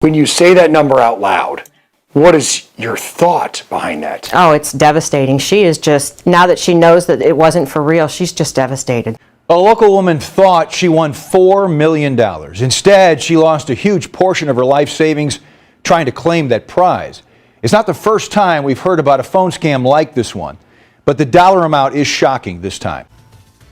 When you say that number out loud, what is your thought behind that? Oh, it's devastating. She is just, now that she knows that it wasn't for real, she's just devastated. A local woman thought she won $4 million. Instead, she lost a huge portion of her life savings trying to claim that prize. It's not the first time we've heard about a phone scam like this one, but the dollar amount is shocking this time.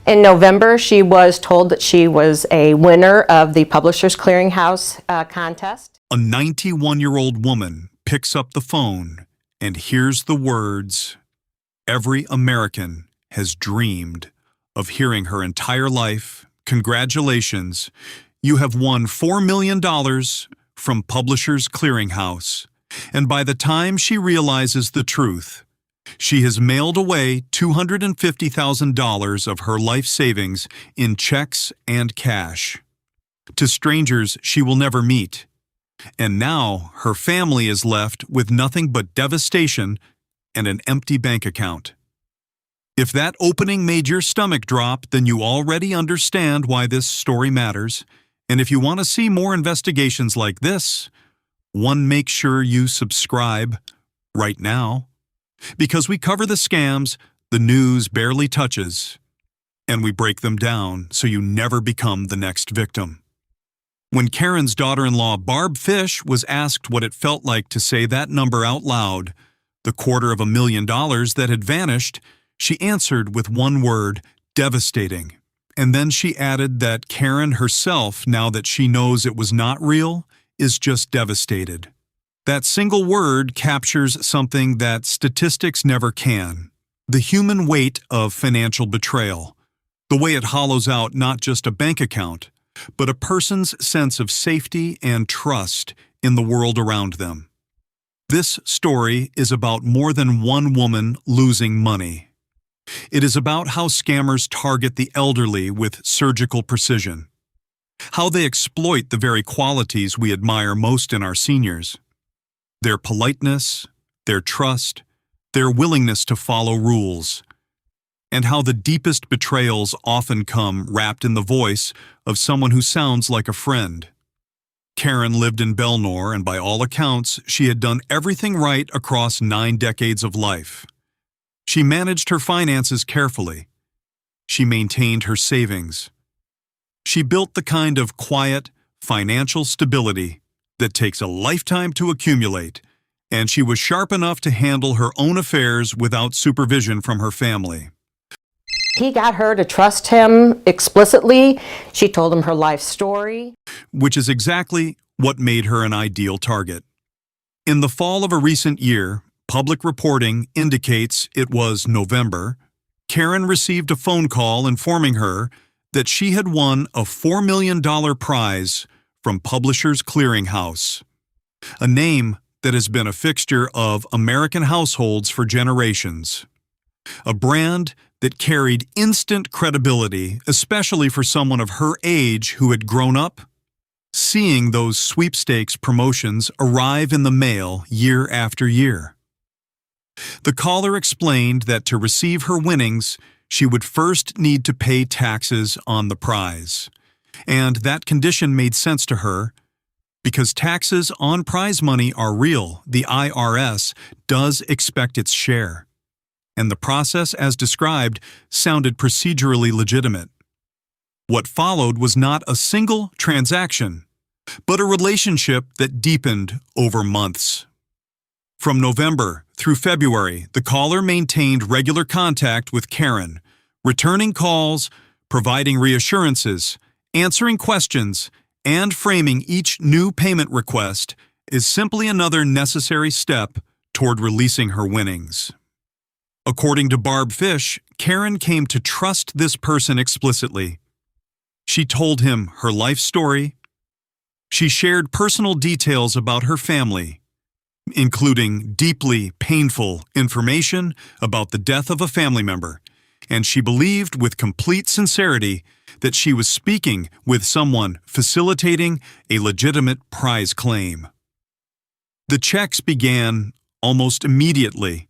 In November, she was told that she was a winner of the Publishers Clearinghouse contest. A 91-year-old woman picks up the phone and hears the words every American has dreamed of hearing her entire life. Congratulations, you have won $4 million from Publishers Clearinghouse. And by the time she realizes the truth, she has mailed away $250,000 of her life savings in checks and cash to strangers she will never meet. And now her family is left with nothing but devastation and an empty bank account. If that opening made your stomach drop, then you already understand why this story matters. And if you want to see more investigations like this, make sure you subscribe right now. Because we cover the scams the news barely touches, and we break them down so you never become the next victim. When Karen's daughter-in-law Barb Fish was asked what it felt like to say that number out loud, the $250,000 that had vanished, she answered with one word, devastating. And then she added that Karen herself, now that she knows it was not real, is just devastated. That single word captures something that statistics never can: the human weight of financial betrayal, the way it hollows out not just a bank account, but a person's sense of safety and trust in the world around them. This story is about more than one woman losing money. It is about how scammers target the elderly with surgical precision, how they exploit the very qualities we admire most in our seniors: their politeness, their trust, their willingness to follow rules, and how the deepest betrayals often come wrapped in the voice of someone who sounds like a friend. Karen lived in Belnor, and by all accounts, she had done everything right across 9 decades of life. She managed her finances carefully. She maintained her savings. She built the kind of quiet, financial stability that takes a lifetime to accumulate, and she was sharp enough to handle her own affairs without supervision from her family. He got her to trust him explicitly. She told him her life story. Which is exactly what made her an ideal target. In the fall of a recent year, public reporting indicates it was November, Karen received a phone call informing her that she had won a $4 million prize from Publishers Clearinghouse, a name that has been a fixture of American households for generations. A brand that carried instant credibility, especially for someone of her age who had grown up seeing those sweepstakes promotions arrive in the mail year after year. The caller explained that to receive her winnings, she would first need to pay taxes on the prize. And that condition made sense to her because taxes on prize money are real. The IRS does expect its share. And the process, as described, sounded procedurally legitimate. What followed was not a single transaction, but a relationship that deepened over months. From November through February, the caller maintained regular contact with Karen, returning calls, providing reassurances, answering questions, and framing each new payment request is simply another necessary step toward releasing her winnings. According to Barb Fish, Karen came to trust this person explicitly. She told him her life story. She shared personal details about her family, including deeply painful information about the death of a family member, and she believed with complete sincerity that she was speaking with someone facilitating a legitimate prize claim. The checks began almost immediately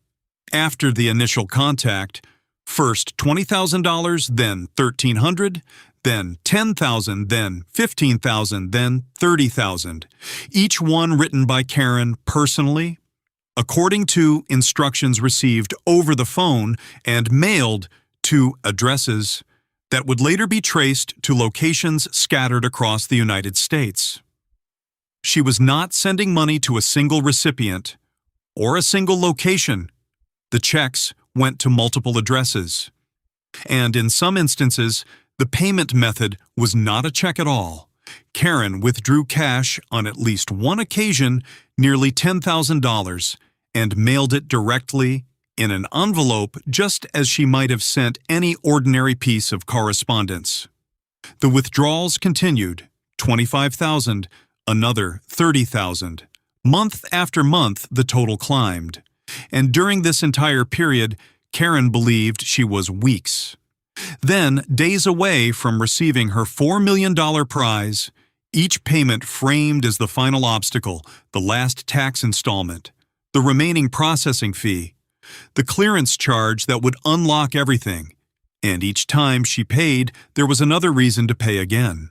after the initial contact, first $20,000, then $1,300, then 10,000, then 15,000, then 30,000, each one written by Karen personally, according to instructions received over the phone and mailed to addresses that would later be traced to locations scattered across the United States. She was not sending money to a single recipient or a single location. The checks went to multiple addresses. And in some instances, the payment method was not a check at all. Karen withdrew cash on at least one occasion, nearly $10,000, and mailed it directly in an envelope just as she might have sent any ordinary piece of correspondence. The withdrawals continued, 25,000, another 30,000. Month after month, the total climbed. And during this entire period, Karen believed she was weeks. Then, days away from receiving her $4 million prize, each payment framed as the final obstacle, the last tax installment, the remaining processing fee, the clearance charge that would unlock everything, and each time she paid, there was another reason to pay again.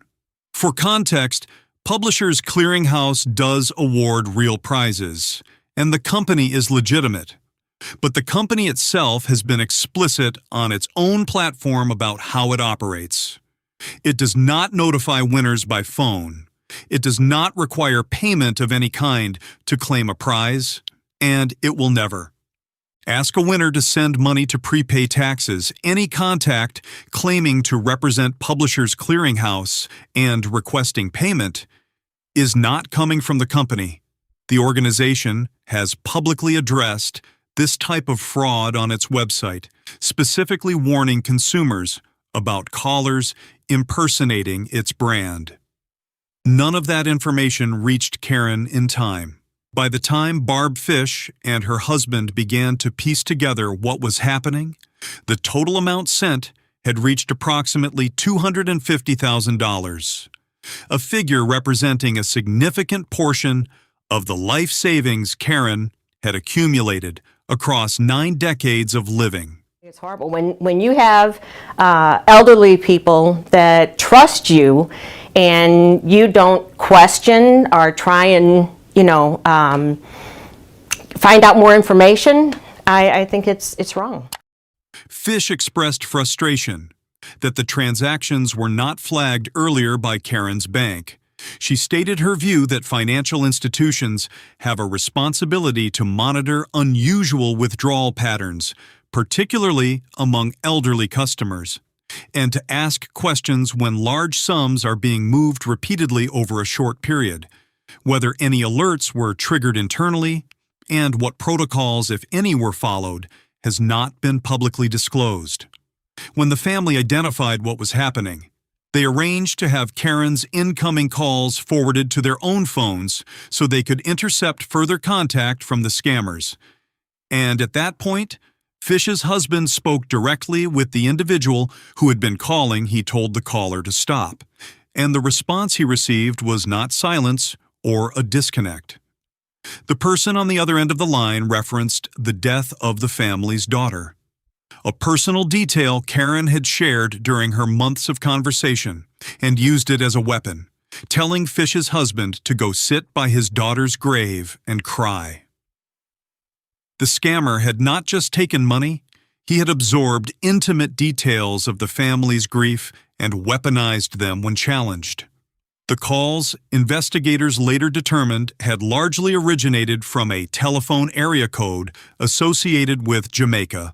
For context, Publishers Clearinghouse does award real prizes, and the company is legitimate. But the company itself has been explicit on its own platform about how it operates. It does not notify winners by phone. It does not require payment of any kind to claim a prize, and it will never. Ask a winner to send money to prepay taxes. Any contact claiming to represent Publishers Clearinghouse and requesting payment is not coming from the company. The organization has publicly addressed this type of fraud on its website, specifically warning consumers about callers impersonating its brand. None of that information reached Karen in time. By the time Barb Fish and her husband began to piece together what was happening, the total amount sent had reached approximately $250,000, a figure representing a significant portion of the life savings Karen had accumulated across 9 decades of living. It's horrible. When you have elderly people that trust you and you don't question or try and, find out more information, I think it's wrong. Fish expressed frustration that the transactions were not flagged earlier by Karen's bank. She stated her view that financial institutions have a responsibility to monitor unusual withdrawal patterns, particularly among elderly customers, and to ask questions when large sums are being moved repeatedly over a short period, whether any alerts were triggered internally, and what protocols, if any, were followed, has not been publicly disclosed. When the family identified what was happening, they arranged to have Karen's incoming calls forwarded to their own phones so they could intercept further contact from the scammers. And at that point, Fish's husband spoke directly with the individual who had been calling. He told the caller to stop, and the response he received was not silence or a disconnect. The person on the other end of the line referenced the death of the family's daughter, a personal detail Karen had shared during her months of conversation, and used it as a weapon, telling Fish's husband to go sit by his daughter's grave and cry. The scammer had not just taken money, he had absorbed intimate details of the family's grief and weaponized them when challenged. The calls, investigators later determined, had largely originated from a telephone area code associated with Jamaica,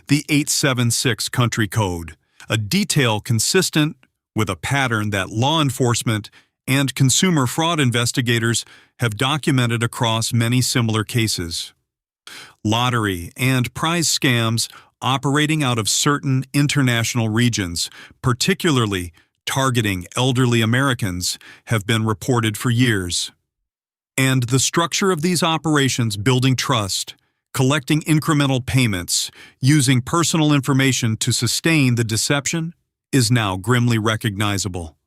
the 876 country code, a detail consistent with a pattern that law enforcement and consumer fraud investigators have documented across many similar cases. Lottery and prize scams operating out of certain international regions, particularly targeting elderly Americans, have been reported for years. And the structure of these operations, building trust, collecting incremental payments, using personal information to sustain the deception, is now grimly recognizable.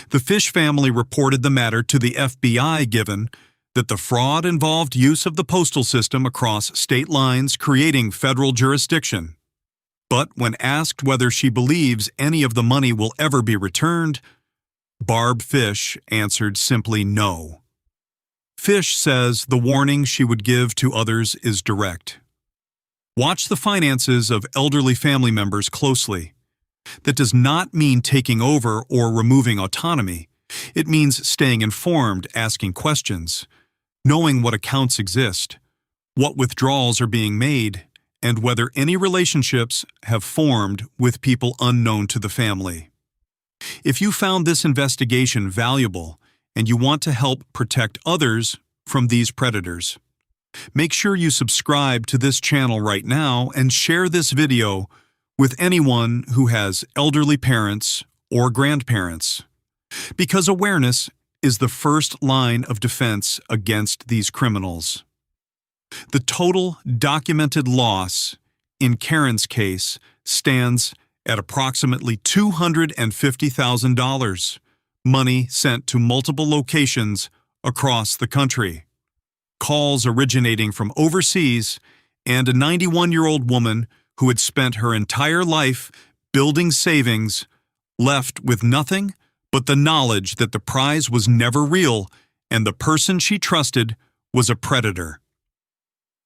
The Fish family reported the matter to the FBI, given that the fraud involved use of the postal system across state lines, creating federal jurisdiction. But when asked whether she believes any of the money will ever be returned, Barb Fish answered simply no. Fish says the warning she would give to others is direct. Watch the finances of elderly family members closely. That does not mean taking over or removing autonomy. It means staying informed, asking questions, knowing what accounts exist, what withdrawals are being made, and whether any relationships have formed with people unknown to the family. If you found this investigation valuable and you want to help protect others from these predators, make sure you subscribe to this channel right now and share this video with anyone who has elderly parents or grandparents, because awareness is the first line of defense against these criminals. The total documented loss in Karen's case stands at approximately $250,000, money sent to multiple locations across the country, calls originating from overseas, and a 91-year-old woman who had spent her entire life building savings, left with nothing but the knowledge that the prize was never real and the person she trusted was a predator.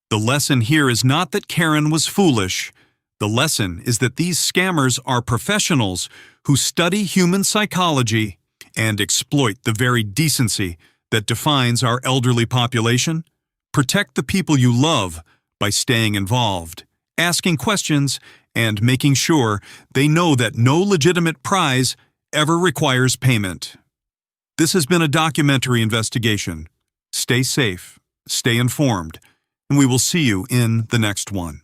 The lesson here is not that Karen was foolish. The lesson is that these scammers are professionals who study human psychology and exploit the very decency that defines our elderly population. Protect the people you love by staying involved, asking questions, and making sure they know that no legitimate prize ever requires payment. This has been a documentary investigation. Stay safe, stay informed, and we will see you in the next one.